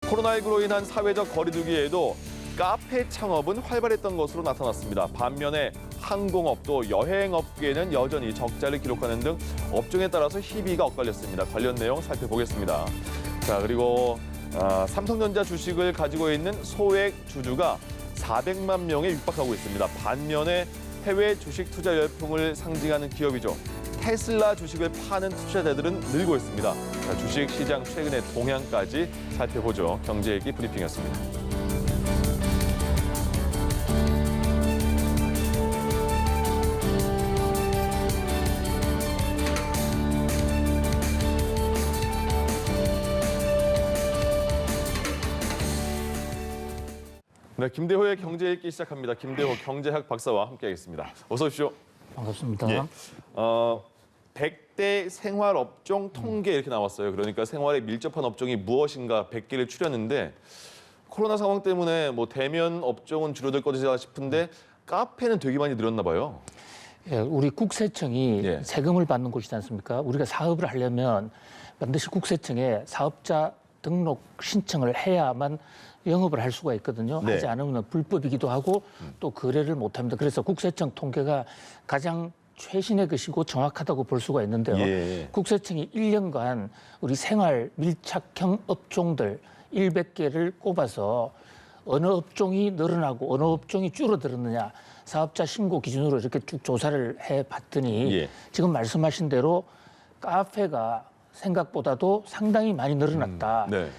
코로나19로 인한 사회적 거리두기에도 카페 창업은 활발했던 것으로 나타났습니다. 반면에 항공업 또 여행업계는 여전히 적자를 기록하는 등 업종에 따라서 희비가 엇갈렸습니다. 관련 내용 살펴보겠습니다. 자, 그리고 삼성전자 주식을 가지고 있는 소액 주주가 400만 명에 육박하고 있습니다. 반면에 해외 주식 투자 열풍을 상징하는 기업이죠. 테슬라 주식을 파는 투자자들은 늘고 있습니다. 자, 주식 시장 최근의 동향까지 살펴보죠. 경제일기 브리핑이었습니다. 네, 김대호의 경제읽기 시작합니다. 김대호 경제학 박사와 함께하겠습니다. 어서 오십시오. 반갑습니다. 예. 100대 생활업종 통계 이렇게 나왔어요. 그러니까 생활에 밀접한 업종이 무엇인가 100개를 추렸는데 코로나 상황 때문에 뭐 대면 업종은 줄어들 거다 싶은데 카페는 되게 많이 늘었나 봐요. 예, 우리 국세청이 예. 세금을 받는 곳이지 않습니까? 우리가 사업을 하려면 반드시 국세청에 사업자 등록 신청을 해야만 영업을 할 수가 있거든요. 네. 하지 않으면 불법이기도 하고 또 거래를 못합니다. 그래서 국세청 통계가 가장 최신의 것이고 정확하다고 볼 수가 있는데요. 예. 국세청이 1년간 우리 생활 밀착형 업종들 100개를 꼽아서 어느 업종이 늘어나고 어느 업종이 줄어들었느냐 사업자 신고 기준으로 이렇게 쭉 조사를 해봤더니 예. 지금 말씀하신 대로 카페가 생각보다도 상당히 많이 늘어났다. 네.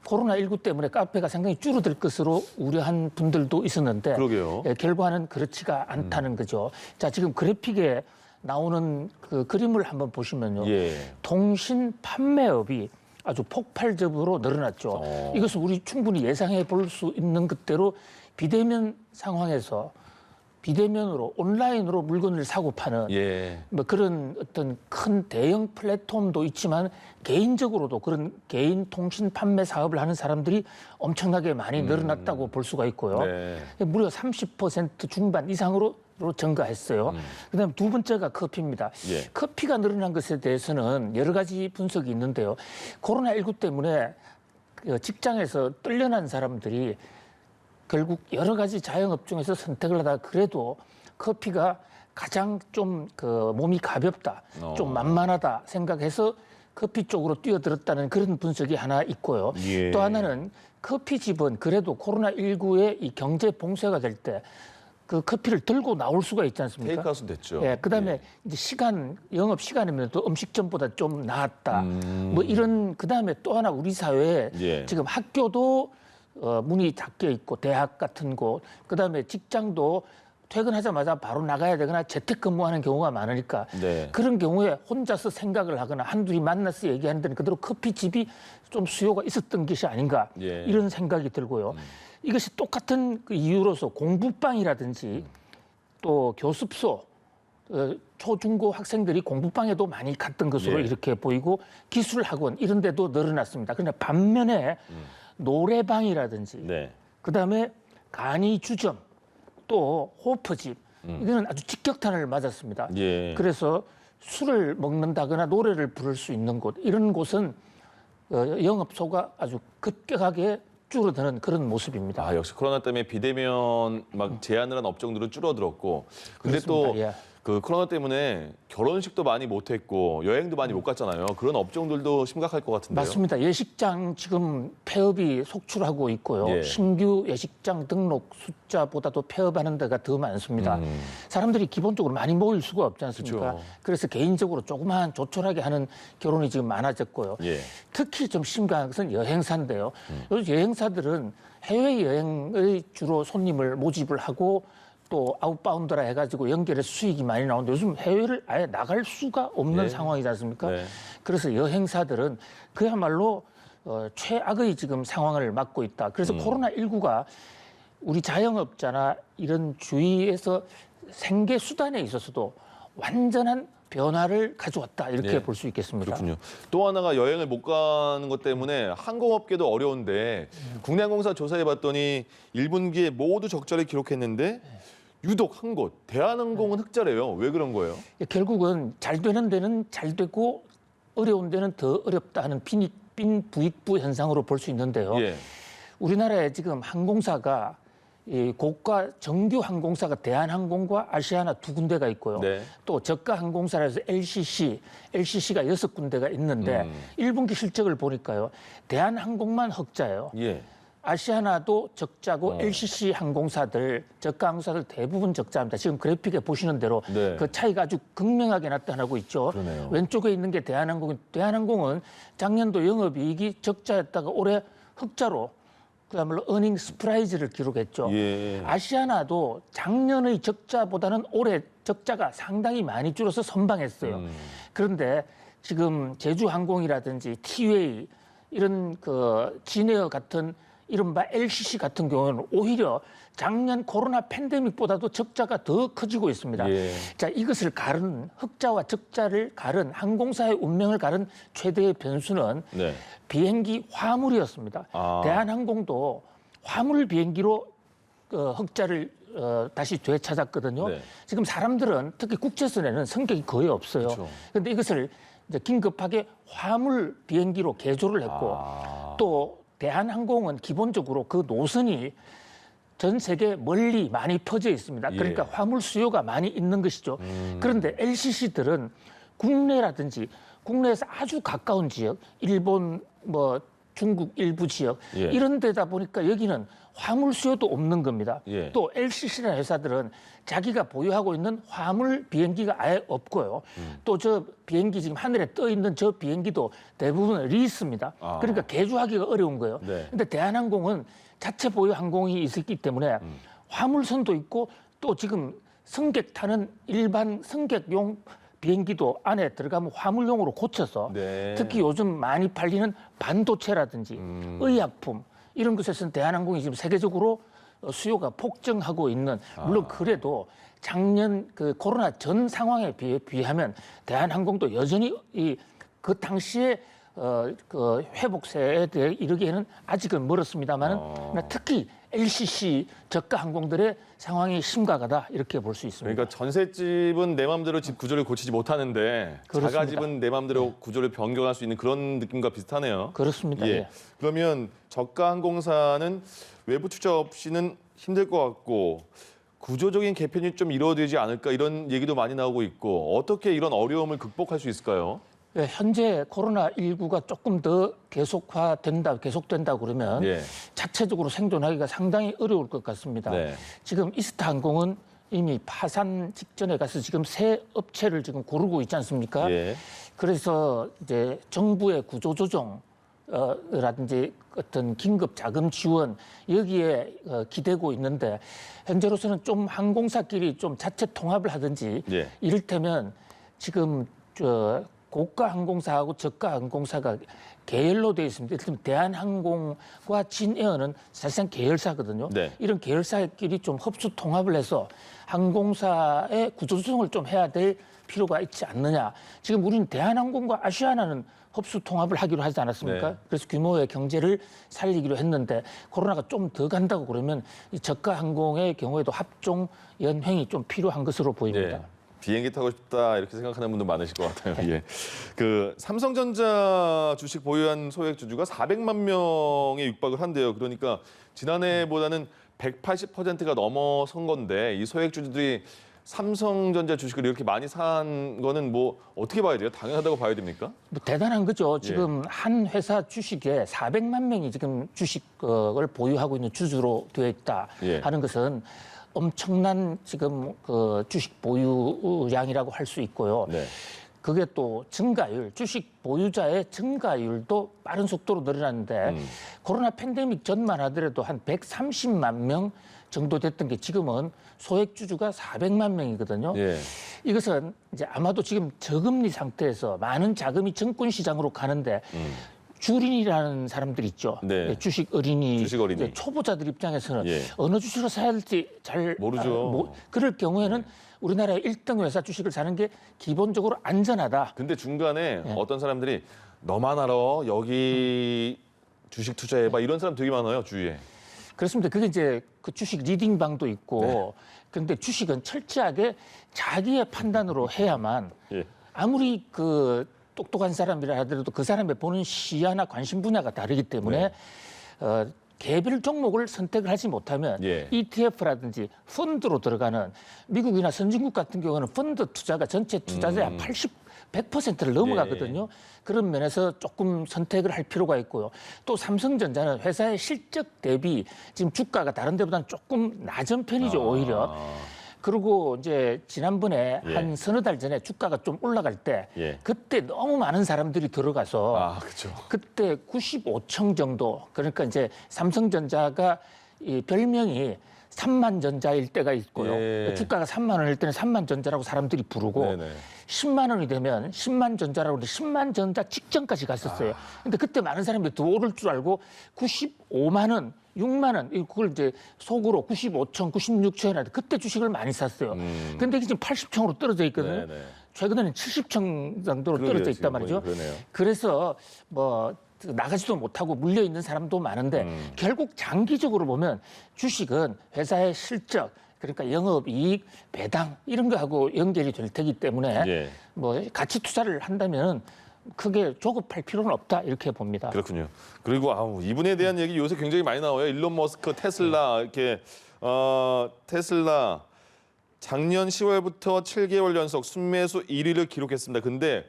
코로나19 때문에 카페가 상당히 줄어들 것으로 우려한 분들도 있었는데 그러게요. 예, 결과는 그렇지가 않다는 거죠. 자, 지금 그래픽에 나오는 그 그림을 한번 보시면요. 예. 통신 판매업이 아주 폭발적으로 늘어났죠. 이것은 우리 충분히 예상해 볼 수 있는 것대로 비대면 상황에서 비대면으로 온라인으로 물건을 사고 파는 예. 뭐 그런 어떤 큰 대형 플랫폼도 있지만 개인적으로도 그런 개인 통신 판매 사업을 하는 사람들이 엄청나게 많이 늘어났다고 볼 수가 있고요. 네. 무려 30% 중반 이상으로 증가했어요. 그다음 두 번째가 커피입니다. 예. 커피가 늘어난 것에 대해서는 여러 가지 분석이 있는데요. 코로나19 때문에 직장에서 떨려난 사람들이 결국 여러 가지 자영업종에서 선택을 하다가 그래도 커피가 가장 좀 그 몸이 가볍다, 좀 만만하다 생각해서 커피 쪽으로 뛰어들었다는 그런 분석이 하나 있고요. 예. 또 하나는 커피집은 그래도 코로나19의 이 경제 봉쇄가 될 때 그 커피를 들고 나올 수가 있지 않습니까? 테이크아웃은 됐죠. 예, 그다음에 이제 영업 시간이면 또 음식점보다 좀 나았다. 뭐 이런 그다음에 또 하나 우리 사회에 예. 지금 학교도 문이 닫혀 있고 대학 같은 곳, 그다음에 직장도 퇴근하자마자 바로 나가야 되거나 재택근무하는 경우가 많으니까 네. 그런 경우에 혼자서 생각을 하거나 한둘이 만나서 얘기하는 데는 그대로 커피집이 좀 수요가 있었던 것이 아닌가 예. 이런 생각이 들고요. 이것이 똑같은 그 이유로서 공부방이라든지 또 교습소 초중고 학생들이 공부방에도 많이 갔던 것으로 예. 이렇게 보이고 기술학원 이런 데도 늘어났습니다. 그런데 반면에 노래방이라든지 네. 그다음에 간이주점 또 호프집 이거는 아주 직격탄을 맞았습니다. 예. 그래서 술을 먹는다거나 노래를 부를 수 있는 곳 이런 곳은 영업소가 아주 급격하게 줄어드는 그런 모습입니다. 아, 역시 코로나 때문에 비대면 막 제한을 한 업종들은 줄어들었고 근데 그렇습니다. 또 예. 그 코로나 때문에 결혼식도 많이 못했고 여행도 많이 못 갔잖아요. 그런 업종들도 심각할 것 같은데요. 맞습니다. 예식장 지금 폐업이 속출하고 있고요. 예. 신규 예식장 등록 숫자보다도 폐업하는 데가 더 많습니다. 사람들이 기본적으로 많이 모일 수가 없지 않습니까? 그렇죠. 그래서 개인적으로 조그마한 조촐하게 하는 결혼이 지금 많아졌고요. 예. 특히 좀 심각한 것은 여행사인데요. 요즘 여행사들은 해외여행의 주로 손님을 모집을 하고 또 아웃바운드라 해가지고 연결해서 수익이 많이 나오는데 요즘 해외를 아예 나갈 수가 없는 네. 상황이지 않습니까? 네. 그래서 여행사들은 그야말로 최악의 지금 상황을 맞고 있다. 그래서 코로나19가 우리 자영업자나 이런 주위에서 생계 수단에 있어서도 완전한 변화를 가져왔다 이렇게 네. 볼 수 있겠습니다. 그렇군요. 또 하나가 여행을 못 가는 것 때문에 항공업계도 어려운데 국내항공사 조사해봤더니 1분기에 모두 적자를 기록했는데 유독 한 곳, 대한항공은 흑자래요. 왜 그런 거예요? 결국은 잘 되는 데는 잘 되고 어려운 데는 더 어렵다 하는 빈부익부 현상으로 볼 수 있는데요. 예. 우리나라에 지금 항공사가 이 고가 정규 항공사가 대한항공과 아시아나 두 군데가 있고요. 네. 또 저가 항공사라 해서 LCC가 6군데가 있는데 1분기 실적을 보니까요. 대한항공만 흑자예요. 예. 아시아나도 적자고 LCC 항공사들, 저가 항공사들 대부분 적자입니다. 지금 그래픽에 보시는 대로 네. 그 차이가 아주 극명하게 나타나고 있죠. 그러네요. 왼쪽에 있는 게 대한항공은 작년도 영업이익이 적자였다가 올해 흑자로 그야말로 어닝 스프라이즈를 기록했죠. 예. 아시아나도 작년의 적자보다는 올해 적자가 상당히 많이 줄어서 선방했어요. 그런데 지금 제주항공이라든지 티웨이 이런 그 진에어 같은 이른바 LCC 같은 경우는 오히려 작년 코로나 팬데믹보다도 적자가 더 커지고 있습니다. 예. 자, 이것을 가른 흑자와 적자를 가른 항공사의 운명을 가른 최대의 변수는 네. 비행기 화물이었습니다. 아. 대한항공도 화물 비행기로 흑자를 다시 되찾았거든요. 네. 지금 사람들은 특히 국제선에는 승객이 거의 없어요. 그런데 이것을 이제 긴급하게 화물 비행기로 개조를 했고 또 대한항공은 기본적으로 그 노선이 전 세계 멀리 많이 퍼져 있습니다. 그러니까 화물 수요가 많이 있는 것이죠. 그런데 LCC들은 국내라든지 국내에서 아주 가까운 지역, 일본, 중국 일부 지역 이런 데다 보니까 여기는 화물 수요도 없는 겁니다. 또 LCC라는 회사들은 자기가 보유하고 있는 화물 비행기가 아예 없고요. 또 저 비행기 지금 하늘에 떠 있는 저 비행기도 대부분 리스입니다. 그러니까 개조하기가 어려운 거예요. 근데 대한항공은 자체 보유 항공이 있었기 때문에 화물선도 있고 또 지금 승객 타는 일반 승객용 비행기도 안에 들어가면 화물용으로 고쳐서 특히 요즘 많이 팔리는 반도체라든지 의약품 이런 것에서는 대한항공이 지금 세계적으로 수요가 폭증하고 있는 물론 그래도 작년 그 코로나 전 상황에 비하면 대한항공도 여전히 그 당시에 그 회복세에 대해 이르기에는 아직은 멀었습니다만은 특히 LCC 저가 항공들의 상황이 심각하다 이렇게 볼 수 있습니다. 그러니까 전셋집은 내 마음대로 집 구조를 고치지 못하는데 그렇습니다. 자가집은 내 마음대로 구조를 변경할 수 있는 그런 느낌과 비슷하네요. 그렇습니다. 예. 그러면 저가 항공사는 외부 투자 없이는 힘들 것 같고 구조적인 개편이 좀 이루어지지 않을까 이런 얘기도 많이 나오고 있고 어떻게 이런 어려움을 극복할 수 있을까요? 네, 현재 코로나19가 조금 더 계속된다 그러면 자체적으로 생존하기가 상당히 어려울 것 같습니다. 지금 이스타항공은 이미 파산 직전에 가서 지금 새 업체를 지금 고르고 있지 않습니까? 그래서 이제 정부의 구조조정 라든지 어떤 긴급 자금 지원 여기에 기대고 있는데 현재로서는 좀 항공사끼리 좀 자체 통합을 하든지 이를테면 지금 고가 항공사하고 저가 항공사가 계열로 되어 있습니다. 예를 들면 대한항공과 진에어는 사실상 계열사거든요. 이런 계열사끼리 좀 흡수 통합을 해서 항공사의 구조조정을 좀 해야 될 필요가 있지 않느냐. 지금 우리는 대한항공과 아시아나는 흡수 통합을 하기로 하지 않았습니까? 그래서 규모의 경제를 살리기로 했는데 코로나가 좀 더 간다고 그러면 이 저가 항공의 경우에도 합종 연횡이 좀 필요한 것으로 보입니다. 비행기 타고 싶다 이렇게 생각하는 분도 많으실 것 같아요. 그 삼성전자 주식 보유한 소액 주주가 400만 명에 육박을 한대요. 그러니까 지난해보다는 180%가 넘어선 건데 이 소액 주주들이 삼성전자 주식을 이렇게 많이 산 거는 뭐 어떻게 봐야 돼요? 당연하다고 봐야 됩니까? 뭐 대단한 거죠. 지금 한 회사 주식에 400만 명이 지금 주식을 보유하고 있는 주주로 되어 있다 하는 것은 엄청난 지금 그 주식 보유량이라고 할 수 있고요. 그게 또 증가율, 주식 보유자의 증가율도 빠른 속도로 늘어났는데 코로나 팬데믹 전만 하더라도 한 130만 명 정도 됐던 게 지금은 소액 주주가 400만 명이거든요. 이것은 이제 아마도 지금 저금리 상태에서 많은 자금이 증권 시장으로 가는데 주린이라는 사람들 있죠. 주식 어린이. 초보자들 입장에서는 어느 주식을 사야 할지 잘 모르죠. 그럴 경우에는 우리나라의 1등 회사 주식을 사는 게 기본적으로 안전하다. 근데 중간에 어떤 사람들이 너만 알아. 여기 주식 투자해봐. 이런 사람 되게 많아요. 주위에. 그렇습니다. 그게 이제 그 주식 리딩방도 있고 그런데 주식은 철저하게 자기의 판단으로 해야만 아무리 그 똑똑한 사람이라 하더라도 그 사람의 보는 시야나 관심 분야가 다르기 때문에 개별 종목을 선택을 하지 못하면 예. ETF라든지 펀드로 들어가는 미국이나 선진국 같은 경우는 펀드 투자가 전체 투자자의 100%를 넘어가거든요. 그런 면에서 조금 선택을 할 필요가 있고요. 또 삼성전자는 회사의 실적 대비 지금 주가가 다른 데보다는 조금 낮은 편이죠, 오히려. 그리고 이제 지난번에 한 서너 달 전에 주가가 좀 올라갈 때 그때 너무 많은 사람들이 들어가서 그렇죠. 그때 95층 정도, 그러니까 이제 삼성전자가 이 별명이 3만 전자일 때가 있고요. 주가가 3만 원일 때는 3만 전자라고 사람들이 부르고 10만 원이 되면 10만 전자라고 그러는데 10만 전자 직전까지 갔었어요. 근데 그때 많은 사람들이 더 오를 줄 알고 95만 원, 6만 원, 그걸 이제 속으로 95천, 96천이나 그때 주식을 많이 샀어요. 근데 이게 지금 80천으로 떨어져 있거든요. 최근에는 70천 정도로 떨어져 있단 말이죠. 그래서 뭐 나가지도 못하고 물려 있는 사람도 많은데 결국 장기적으로 보면 주식은 회사의 실적, 그러니까 영업이익, 배당 이런 거하고 연결이 될 테기 때문에 뭐 가치 투자를 한다면 크게 조급할 필요는 없다 이렇게 봅니다. 그렇군요. 그리고 이분에 대한 얘기 요새 굉장히 많이 나와요. 일론 머스크, 테슬라 이렇게 테슬라 작년 10월부터 7개월 연속 순매수 1위를 기록했습니다. 근데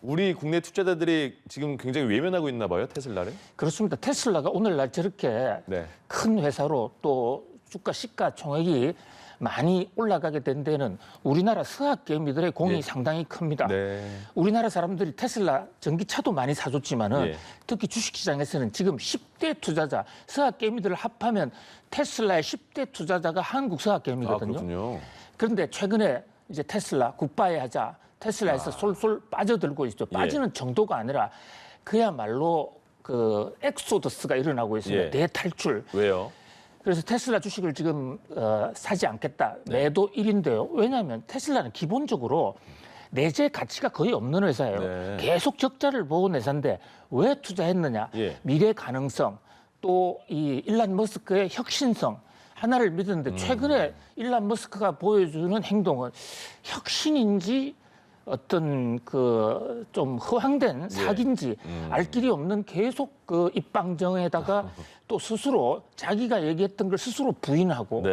우리 국내 투자자들이 지금 굉장히 외면하고 있나 봐요, 테슬라를? 그렇습니다. 테슬라가 오늘날 저렇게 큰 회사로 또 주가 시가총액이 많이 올라가게 된 데는 우리나라 서학개미들의 공이 상당히 큽니다. 우리나라 사람들이 테슬라 전기차도 많이 사줬지만은 특히 주식시장에서는 지금 10대 투자자, 서학개미들을 합하면 테슬라의 10대 투자자가 한국 서학개미거든요. 그런데 최근에 이제 테슬라 굿바이 하자, 테슬라에서 솔솔 빠져들고 있죠. 빠지는 정도가 아니라 그야말로 그 엑소더스가 일어나고 있습니다. 대탈출. 왜요? 그래서 테슬라 주식을 지금 사지 않겠다. 매도 1인데요. 왜냐하면 테슬라는 기본적으로 내재 가치가 거의 없는 회사예요. 계속 적자를 보은 회사인데 왜 투자했느냐. 미래 가능성, 또 이 일론 머스크의 혁신성 하나를 믿었는데 최근에 일론 머스크가 보여주는 행동은 혁신인지 어떤 그 좀 허황된 사기인지 알 길이 없는 계속 그 입방정에다가 또 스스로 자기가 얘기했던 걸 스스로 부인하고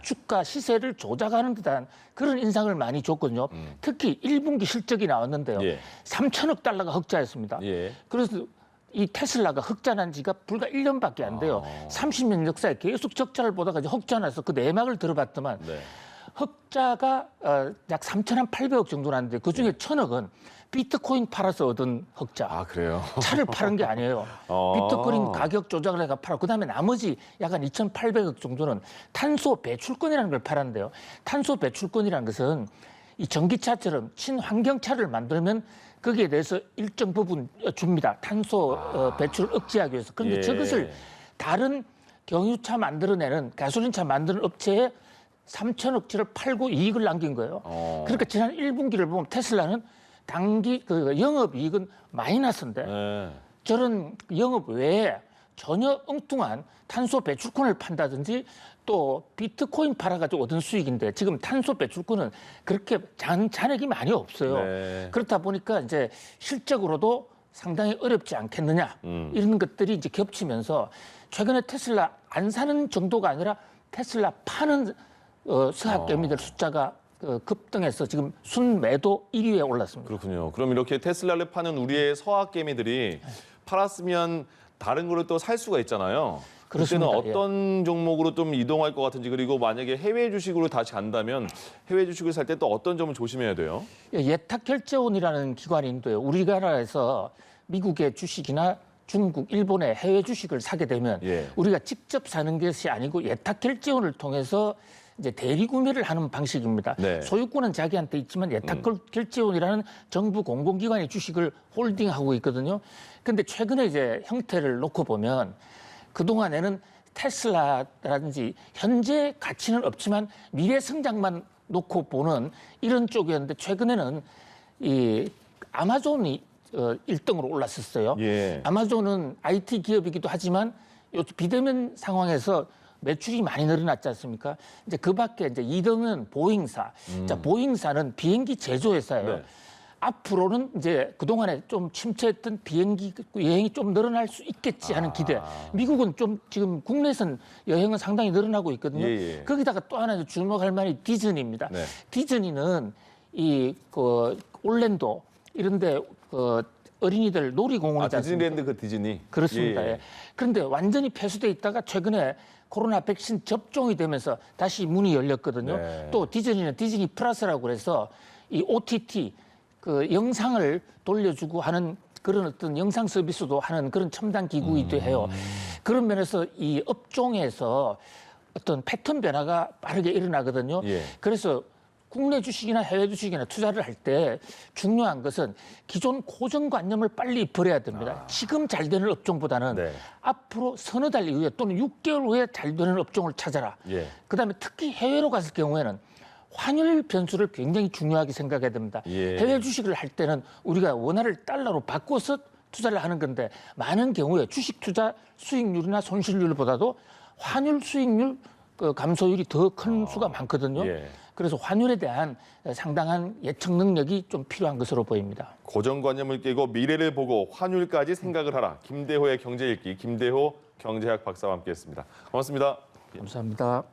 주가 시세를 조작하는 듯한 그런 인상을 많이 줬거든요. 특히 1분기 실적이 나왔는데요. 3천억 달러가 흑자였습니다. 그래서 이 테슬라가 흑자난 지가 불과 1년밖에 안 돼요. 30년 역사에 계속 적자를 보다가 이제 흑자나서 그 내막을 들어봤더만 흑자가 약 3,800억 정도 나는데 그중에 1,000억은 비트코인 팔아서 얻은 흑자. 그래요? 차를 파는 게 아니에요. 비트코인 가격 조작을 해가 팔아. 그다음에 나머지 약 한 2,800억 정도는 탄소 배출권이라는 걸 팔았는데요. 탄소 배출권이라는 것은 이 전기차처럼 친환경차를 만들면 거기에 대해서 일정 부분 줍니다. 탄소 배출 억제하기 위해서. 그런데 저것을 다른 경유차 만들어내는 가솔린차 만드는 업체에 3천억치를 팔고 이익을 남긴 거예요. 그러니까 지난 1분기를 보면 테슬라는 단기 그 영업이익은 마이너스인데 저런 영업 외에 전혀 엉뚱한 탄소 배출권을 판다든지 또 비트코인 팔아가지고 얻은 수익인데 지금 탄소 배출권은 그렇게 잔액이 많이 없어요. 그렇다 보니까 이제 실적으로도 상당히 어렵지 않겠느냐 이런 것들이 이제 겹치면서 최근에 테슬라 안 사는 정도가 아니라 테슬라 파는 서학개미들 숫자가 급등해서 지금 순매도 1위에 올랐습니다. 그렇군요. 그럼 이렇게 테슬라를 파는 우리의 서학개미들이 팔았으면 다른 거를 또 살 수가 있잖아요. 그때는 어떤 종목으로 좀 이동할 것 같은지, 그리고 만약에 해외 주식으로 다시 간다면 해외 주식을 살 때 또 어떤 점을 조심해야 돼요? 예탁결제원이라는 기관이 있는데요. 우리나라에서 미국의 주식이나 중국, 일본의 해외 주식을 사게 되면 우리가 직접 사는 것이 아니고 예탁결제원을 통해서 이제 대리 구매를 하는 방식입니다. 소유권은 자기한테 있지만 예탁결제원이라는 정부 공공기관의 주식을 홀딩하고 있거든요. 근데 최근에 이제 형태를 놓고 보면 그동안에는 테슬라라든지 현재 가치는 없지만 미래 성장만 놓고 보는 이런 쪽이었는데 최근에는 이 아마존이 1등으로 올랐었어요. 아마존은 IT 기업이기도 하지만 요 비대면 상황에서 매출이 많이 늘어났지 않습니까? 이제 그 밖에 이제 2등은 보잉사. 자, 보잉사는 비행기 제조회사예요. 앞으로는 이제 그동안에 좀 침체했던 비행기 여행이 좀 늘어날 수 있겠지 하는 기대. 미국은 좀 지금 국내선 여행은 상당히 늘어나고 있거든요. 예. 거기다가 또 하나 주목할 만이 디즈니입니다. 네. 디즈니는 올랜도 이런데 어린이들 놀이공원이지 않습니까? 디즈니랜드 그 디즈니. 그렇습니다. 예. 예. 그런데 완전히 폐쇄돼 있다가 최근에 코로나 백신 접종이 되면서 다시 문이 열렸거든요. 네. 또 디즈니는 디즈니 플러스라고 그래서 이 OTT 그 영상을 돌려주고 하는 그런 어떤 영상 서비스도 하는 그런 첨단 기구이기도 해요. 그런 면에서 이 업종에서 어떤 패턴 변화가 빠르게 일어나거든요. 예. 그래서 국내 주식이나 해외 주식이나 투자를 할 때 중요한 것은 기존 고정관념을 빨리 버려야 됩니다. 지금 잘 되는 업종보다는 네. 앞으로 서너 달 이후에 또는 6개월 후에 잘 되는 업종을 찾아라. 예. 그다음에 특히 해외로 갔을 경우에는 환율 변수를 굉장히 중요하게 생각해야 됩니다. 예. 해외 주식을 할 때는 우리가 원화를 달러로 바꿔서 투자를 하는 건데 많은 경우에 주식 투자 수익률이나 손실률보다도 환율 수익률 감소율이 더 큰 수가 많거든요. 예. 그래서 환율에 대한 상당한 예측 능력이 좀 필요한 것으로 보입니다. 고정관념을 깨고 미래를 보고 환율까지 생각을 하라. 김대호의 경제 읽기, 김대호 경제학 박사와 함께했습니다. 고맙습니다. 감사합니다.